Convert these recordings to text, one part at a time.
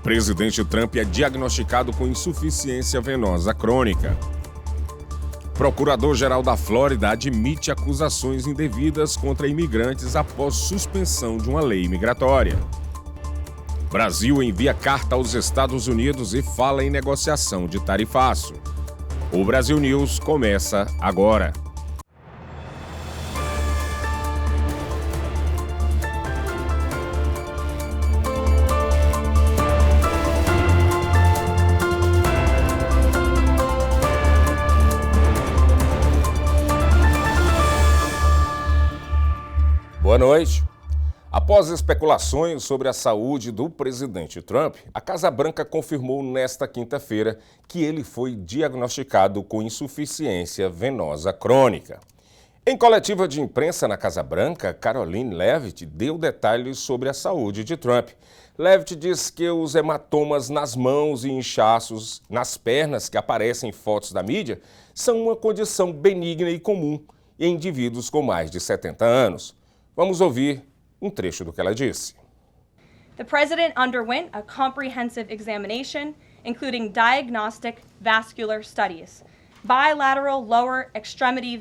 Presidente Trump é diagnosticado com insuficiência venosa crônica. Procurador-Geral da Flórida admite acusações indevidas contra imigrantes após suspensão de uma lei migratória. Brasil envia carta aos Estados Unidos e fala em negociação de tarifaço. O Brasil News começa agora. Boa noite. Após especulações sobre a saúde do presidente Trump, a Casa Branca confirmou nesta quinta-feira que ele foi diagnosticado com insuficiência venosa crônica. Em coletiva de imprensa na Casa Branca, Karoline Leavitt deu detalhes sobre a saúde de Trump. Leavitt diz que os hematomas nas mãos e inchaços nas pernas que aparecem em fotos da mídia são uma condição benigna e comum em indivíduos com mais de 70 anos. Vamos ouvir um trecho do que ela disse. The president underwent a comprehensive examination, including diagnostic vascular studies. Bilateral lower extremity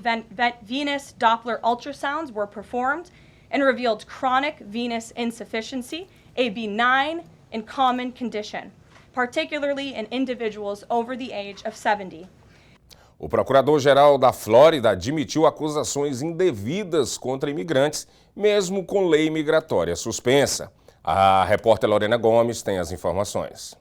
venous Doppler ultrasounds were performed and revealed chronic venous insufficiency, a benign and common condition, particularly in individuals over the age of 70. O procurador-geral da Flórida admitiu acusações indevidas contra imigrantes, mesmo com lei migratória suspensa. A repórter Lorena Gomes tem as informações.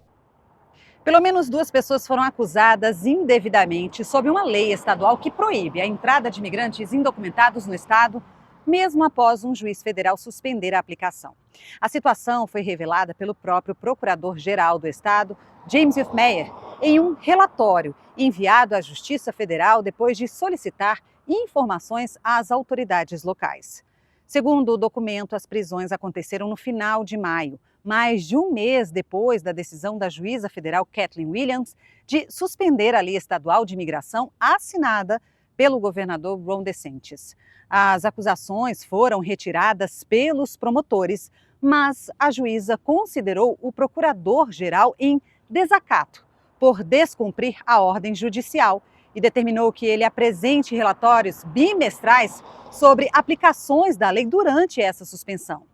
Pelo menos 2 pessoas foram acusadas indevidamente sob uma lei estadual que proíbe a entrada de imigrantes indocumentados no estado, mesmo após um juiz federal suspender a aplicação. A situação foi revelada pelo próprio procurador-geral do estado, James Youth Meyer, em um relatório enviado à Justiça Federal depois de solicitar informações às autoridades locais. Segundo o documento, as prisões aconteceram no final de maio, mais de um mês depois da decisão da juíza federal Kathleen Williams de suspender a lei estadual de imigração assinada pelo governador Ron DeSantis. As acusações foram retiradas pelos promotores, mas a juíza considerou o procurador-geral em desacato por descumprir a ordem judicial e determinou que ele apresente relatórios bimestrais sobre aplicações da lei durante essa suspensão.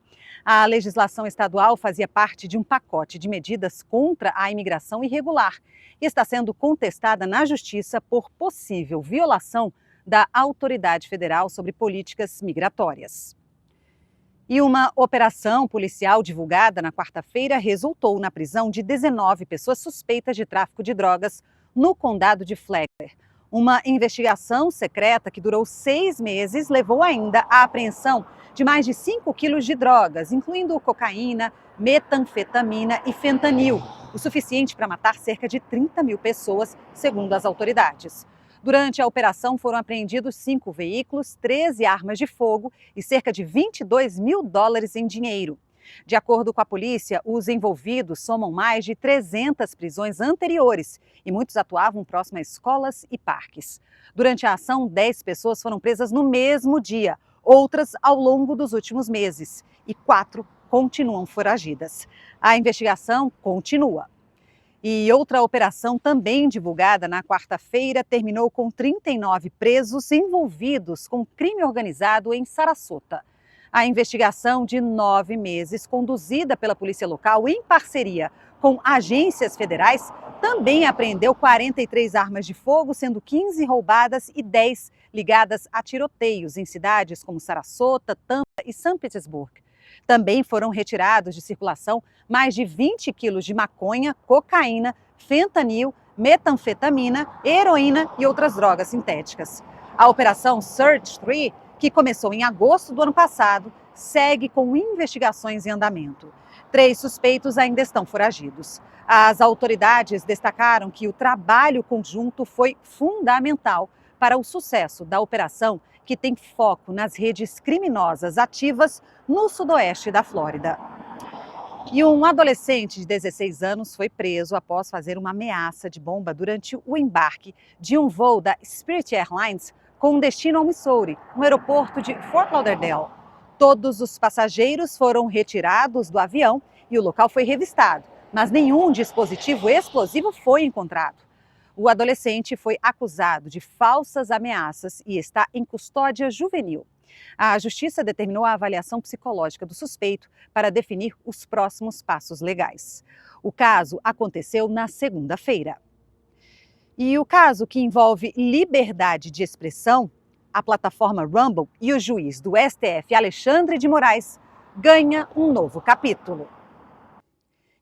A legislação estadual fazia parte de um pacote de medidas contra a imigração irregular e está sendo contestada na Justiça por possível violação da autoridade federal sobre políticas migratórias. E uma operação policial divulgada na quarta-feira resultou na prisão de 19 pessoas suspeitas de tráfico de drogas no condado de Flagler. Uma investigação secreta que durou 6 meses levou ainda à apreensão de mais de 5 quilos de drogas, incluindo cocaína, metanfetamina e fentanil, o suficiente para matar cerca de 30 mil pessoas, segundo as autoridades. Durante a operação foram apreendidos 5 veículos, 13 armas de fogo e cerca de $22 mil em dinheiro. De acordo com a polícia, os envolvidos somam mais de 300 prisões anteriores e muitos atuavam próximo a escolas e parques. Durante a ação, 10 pessoas foram presas no mesmo dia, outras ao longo dos últimos meses e 4 continuam foragidas. A investigação continua. E outra operação também divulgada na quarta-feira terminou com 39 presos envolvidos com crime organizado em Sarasota. A investigação de 9 meses, conduzida pela polícia local em parceria com agências federais, também apreendeu 43 armas de fogo, sendo 15 roubadas e 10 ligadas a tiroteios em cidades como Sarasota, Tampa e São Petersburgo. Também foram retirados de circulação mais de 20 quilos de maconha, cocaína, fentanil, metanfetamina, heroína e outras drogas sintéticas. A operação Surge 3, que começou em agosto do ano passado, segue com investigações em andamento. 3 suspeitos ainda estão foragidos. As autoridades destacaram que o trabalho conjunto foi fundamental para o sucesso da operação, que tem foco nas redes criminosas ativas no sudoeste da Flórida. E um adolescente de 16 anos foi preso após fazer uma ameaça de bomba durante o embarque de um voo da Spirit Airlines com destino ao Missouri, no aeroporto de Fort Lauderdale. Todos os passageiros foram retirados do avião e o local foi revistado, mas nenhum dispositivo explosivo foi encontrado. O adolescente foi acusado de falsas ameaças e está em custódia juvenil. A Justiça determinou a avaliação psicológica do suspeito para definir os próximos passos legais. O caso aconteceu na segunda-feira. E o caso que envolve liberdade de expressão, a plataforma Rumble e o juiz do STF, Alexandre de Moraes, ganha um novo capítulo.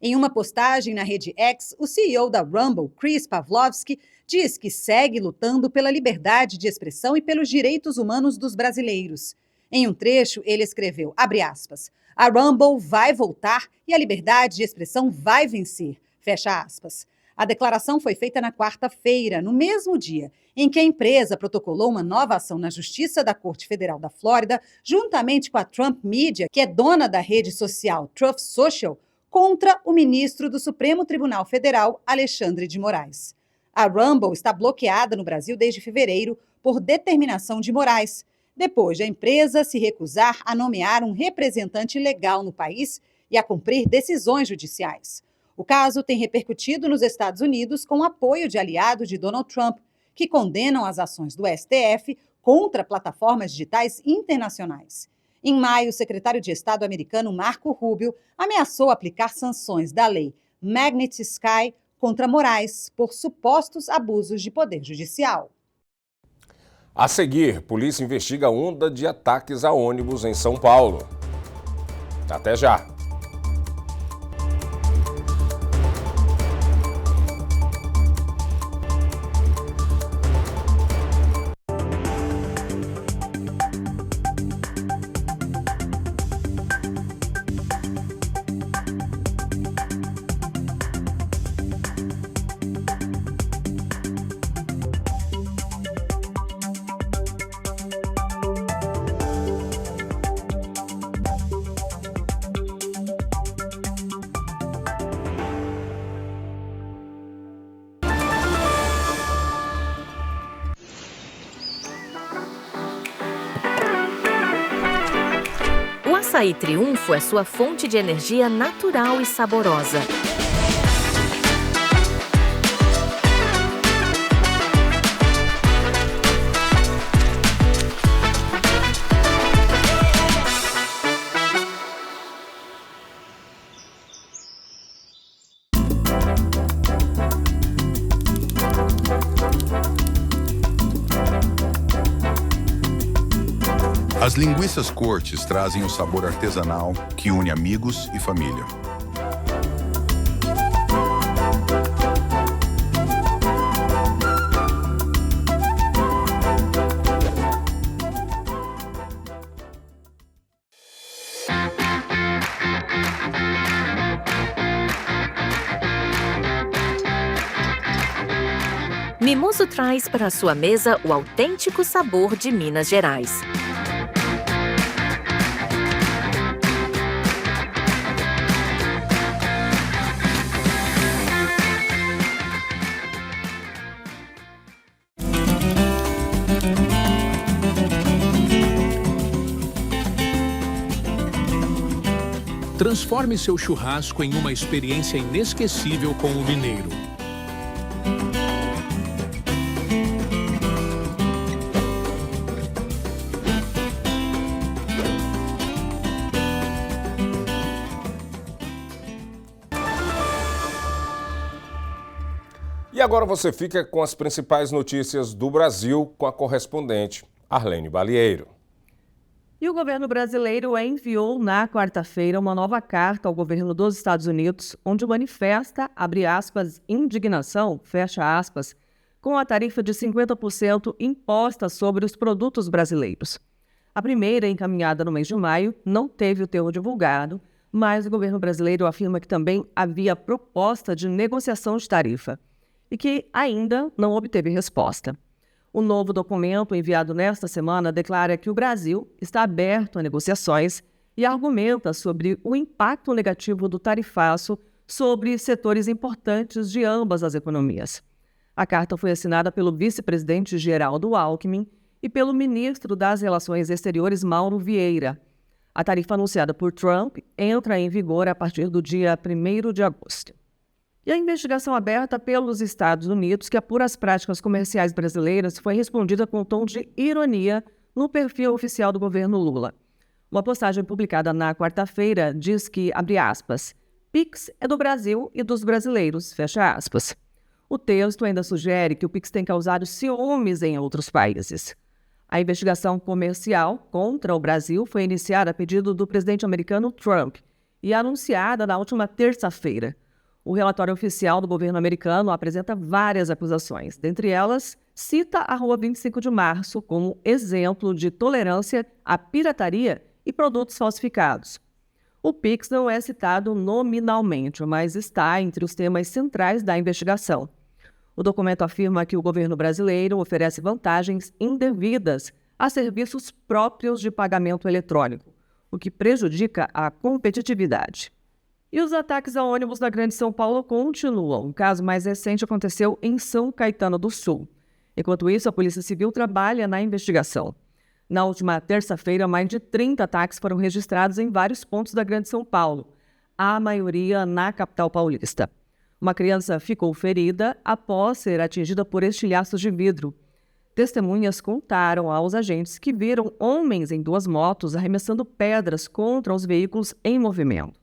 Em uma postagem na rede X, o CEO da Rumble, Chris Pavlovski, diz que segue lutando pela liberdade de expressão e pelos direitos humanos dos brasileiros. Em um trecho, ele escreveu, abre aspas, a Rumble vai voltar e a liberdade de expressão vai vencer, fecha aspas. A declaração foi feita na quarta-feira, no mesmo dia em que a empresa protocolou uma nova ação na Justiça da Corte Federal da Flórida, juntamente com a Trump Media, que é dona da rede social Truth Social, contra o ministro do Supremo Tribunal Federal, Alexandre de Moraes. A Rumble está bloqueada no Brasil desde fevereiro por determinação de Moraes, depois de a empresa se recusar a nomear um representante legal no país e a cumprir decisões judiciais. O caso tem repercutido nos Estados Unidos com o apoio de aliados de Donald Trump, que condenam as ações do STF contra plataformas digitais internacionais. Em maio, o secretário de Estado americano Marco Rubio ameaçou aplicar sanções da lei Magnitsky contra Moraes por supostos abusos de poder judicial. A seguir, polícia investiga onda de ataques a ônibus em São Paulo. Até já! O açaí Triunfo é sua fonte de energia natural e saborosa. As linguiças Cortes trazem o sabor artesanal que une amigos e família. Mimoso traz para sua mesa o autêntico sabor de Minas Gerais. Transforme seu churrasco em uma experiência inesquecível com o mineiro. E agora você fica com as principais notícias do Brasil com a correspondente Arlene Balieiro. E o governo brasileiro enviou na quarta-feira uma nova carta ao governo dos Estados Unidos, onde manifesta, abre aspas, indignação, fecha aspas, com a tarifa de 50% imposta sobre os produtos brasileiros. A primeira, encaminhada no mês de maio, não teve o teor divulgado, mas o governo brasileiro afirma que também havia proposta de negociação de tarifa e que ainda não obteve resposta. O novo documento, enviado nesta semana, declara que o Brasil está aberto a negociações e argumenta sobre o impacto negativo do tarifaço sobre setores importantes de ambas as economias. A carta foi assinada pelo vice-presidente Geraldo Alckmin e pelo ministro das Relações Exteriores, Mauro Vieira. A tarifa anunciada por Trump entra em vigor a partir do dia 1º de agosto. E a investigação aberta pelos Estados Unidos, que apura as práticas comerciais brasileiras, foi respondida com um tom de ironia no perfil oficial do governo Lula. Uma postagem publicada na quarta-feira diz que, abre aspas, Pix é do Brasil e dos brasileiros, fecha aspas. O texto ainda sugere que o Pix tem causado ciúmes em outros países. A investigação comercial contra o Brasil foi iniciada a pedido do presidente americano Trump e anunciada na última terça-feira. O relatório oficial do governo americano apresenta várias acusações. Dentre elas, cita a Rua 25 de Março como exemplo de tolerância à pirataria e produtos falsificados. O Pix não é citado nominalmente, mas está entre os temas centrais da investigação. O documento afirma que o governo brasileiro oferece vantagens indevidas a serviços próprios de pagamento eletrônico, o que prejudica a competitividade. E os ataques a ônibus na Grande São Paulo continuam. O caso mais recente aconteceu em São Caetano do Sul. Enquanto isso, a Polícia Civil trabalha na investigação. Na última terça-feira, mais de 30 ataques foram registrados em vários pontos da Grande São Paulo, a maioria na capital paulista. Uma criança ficou ferida após ser atingida por estilhaços de vidro. Testemunhas contaram aos agentes que viram homens em 2 motos arremessando pedras contra os veículos em movimento.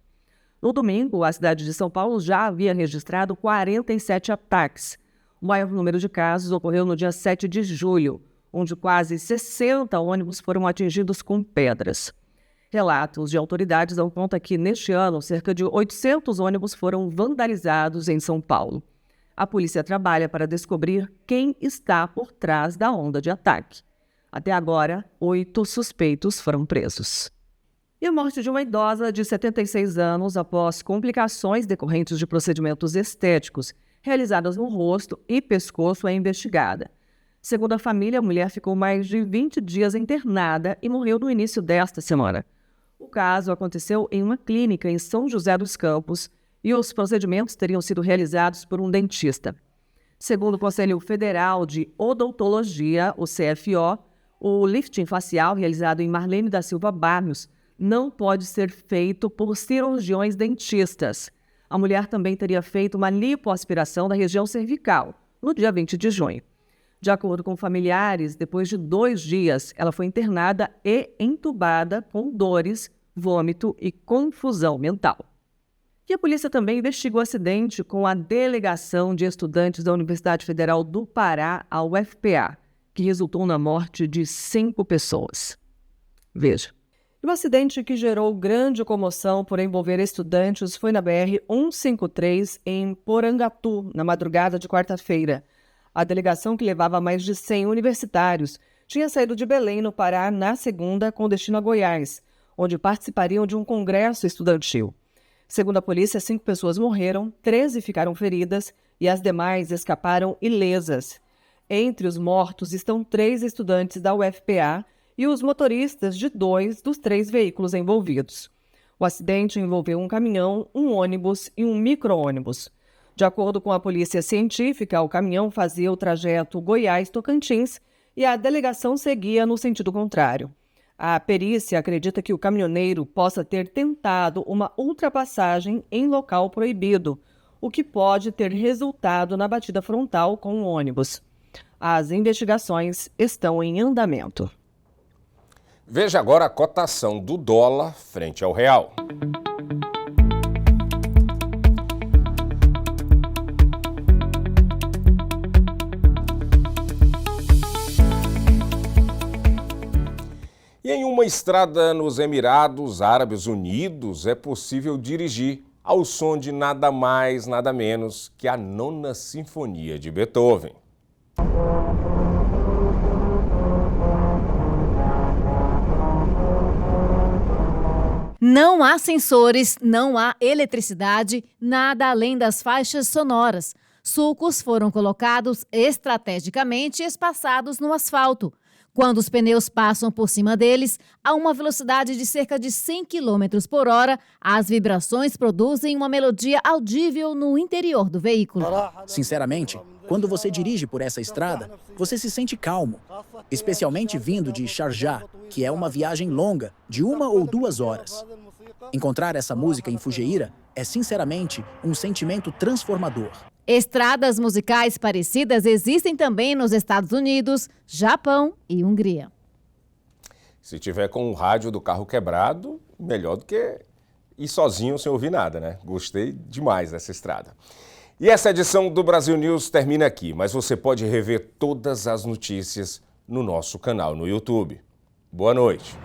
No domingo, a cidade de São Paulo já havia registrado 47 ataques. O maior número de casos ocorreu no dia 7 de julho, onde quase 60 ônibus foram atingidos com pedras. Relatos de autoridades dão conta que, neste ano, cerca de 800 ônibus foram vandalizados em São Paulo. A polícia trabalha para descobrir quem está por trás da onda de ataque. Até agora, 8 suspeitos foram presos. E a morte de uma idosa de 76 anos após complicações decorrentes de procedimentos estéticos realizados no rosto e pescoço é investigada. Segundo a família, a mulher ficou mais de 20 dias internada e morreu no início desta semana. O caso aconteceu em uma clínica em São José dos Campos e os procedimentos teriam sido realizados por um dentista. Segundo o Conselho Federal de Odontologia, o CFO, o lifting facial realizado em Marlene da Silva Barros não pode ser feito por cirurgiões dentistas. A mulher também teria feito uma lipoaspiração da região cervical, no dia 20 de junho. De acordo com familiares, depois de 2 dias, ela foi internada e entubada com dores, vômito e confusão mental. E a polícia também investiga o acidente com a delegação de estudantes da Universidade Federal do Pará, a UFPA, que resultou na morte de 5 pessoas. Veja. O acidente que gerou grande comoção por envolver estudantes foi na BR-153 em Porangatu, na madrugada de quarta-feira. A delegação, que levava mais de 100 universitários, tinha saído de Belém, no Pará, na segunda, com destino a Goiás, onde participariam de um congresso estudantil. Segundo a polícia, 5 pessoas morreram, 13 ficaram feridas e as demais escaparam ilesas. Entre os mortos estão 3 estudantes da UFPA e os motoristas de 2 dos 3 veículos envolvidos. O acidente envolveu um caminhão, um ônibus e um micro-ônibus. De acordo com a polícia científica, o caminhão fazia o trajeto Goiás-Tocantins e a delegação seguia no sentido contrário. A perícia acredita que o caminhoneiro possa ter tentado uma ultrapassagem em local proibido, o que pode ter resultado na batida frontal com o ônibus. As investigações estão em andamento. Veja agora a cotação do dólar frente ao real. E em uma estrada nos Emirados Árabes Unidos é possível dirigir ao som de nada mais, nada menos que a 9ª Sinfonia de Beethoven. Não há sensores, não há eletricidade, nada além das faixas sonoras. Sulcos foram colocados estrategicamente espaçados no asfalto. Quando os pneus passam por cima deles, a uma velocidade de cerca de 100 km por hora, as vibrações produzem uma melodia audível no interior do veículo. Sinceramente, quando você dirige por essa estrada, você se sente calmo, especialmente vindo de Sharjah, que é uma viagem longa, de 1 ou 2 horas. Encontrar essa música em Fujeira é, sinceramente, um sentimento transformador. Estradas musicais parecidas existem também nos Estados Unidos, Japão e Hungria. Se tiver com o rádio do carro quebrado, melhor do que ir sozinho sem ouvir nada, né? Gostei demais dessa estrada. E essa edição do Brasil News termina aqui, mas você pode rever todas as notícias no nosso canal no YouTube. Boa noite.